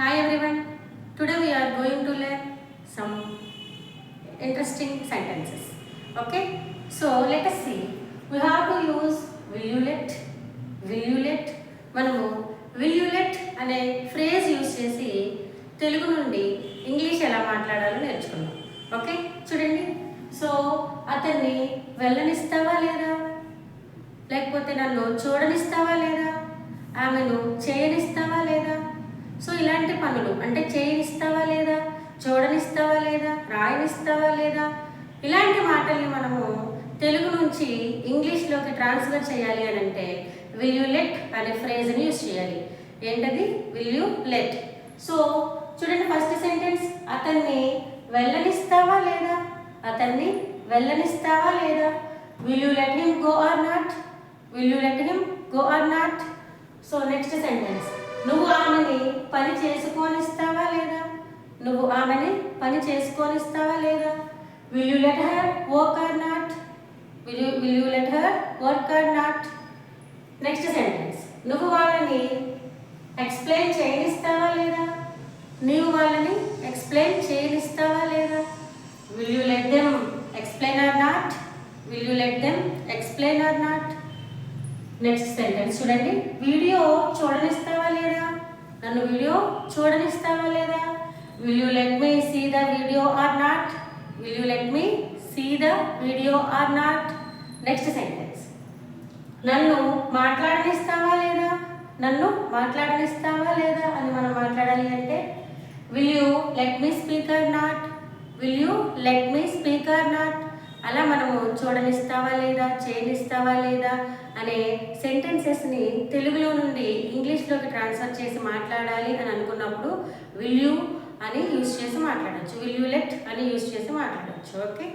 Hi everyone. Today we are going to learn some interesting sentences. Okay. So let us see. We have to use will you let, will you let. మనము will you let అనే phrase use చేసి తెలుగు నుండి English ఎలా మాట్లాడాలో నేర్చుకున్నాం. Okay చూడండి. So అతన్ని వెళ్ళనిస్తావా లేదా, లేకపోతే నన్ను చూడనిస్తావా లేదా, ఆమెను చేయనిస్తావా లేదా. సో ఇలాంటి పనులు అంటే చేయనిస్తావా లేదా, చూడనిస్తావా లేదా, రాయనిస్తావా లేదా, ఇలాంటి మాటల్ని మనము తెలుగు నుంచి ఇంగ్లీష్లోకి ట్రాన్స్ఫర్ చేయాలి అని అంటే విల్ యూ లెట్ అనే ఫ్రేజ్ని యూజ్ చేయాలి. ఏంటది? Will you let. సో చూడండి, ఫస్ట్ సెంటెన్స్ అతన్ని వెళ్ళనిస్తావా లేదా, అతన్ని వెళ్ళనిస్తావా లేదా. Will you let him go or not, will you let him go or not. So next sentence, నువ్వు ఆమెని పని చేసుకోనిస్తావా లేదా, నువ్వు ఆమెని పని చేసుకోనిస్తావా లేదా. Will you let her work or not, will you let her work or not. Next sentence, నువ్వు వాళ్ళని ఎక్స్ప్లెయిన్ చేయనిస్తావా లేదా, నీవు వాళ్ళని ఎక్స్ప్లెయిన్ చేయనిస్తావా లేదా. Will you let them explain or not, will you let them explain or not. Next sentence చూడండి, video చూడనిస్తావా లేదా, నన్ను వీడియో చూడనిస్తావా లేదా. Will you let me see the video or not, will you let me see the video or not. Next sentence, నన్ను మాట్లాడనిస్తావా లేదా, నన్ను మాట్లాడనిస్తావా లేదా అని మనం మాట్లాడాలి అంటే will you let me speak or not, will you let me speak or not. అలా మనము చూడనిస్తావా లేదా, చేయనిస్తావా లేదా అనే సెంటెన్సెస్ని తెలుగులో నుండి ఇంగ్లీష్లోకి ట్రాన్స్ఫర్ చేసి మాట్లాడాలి అని అనుకున్నప్పుడు విల్ యూ అని యూజ్ చేసి మాట్లాడచ్చు, విల్ యూ లెట్ అని యూజ్ చేసి మాట్లాడచ్చు. ఓకే.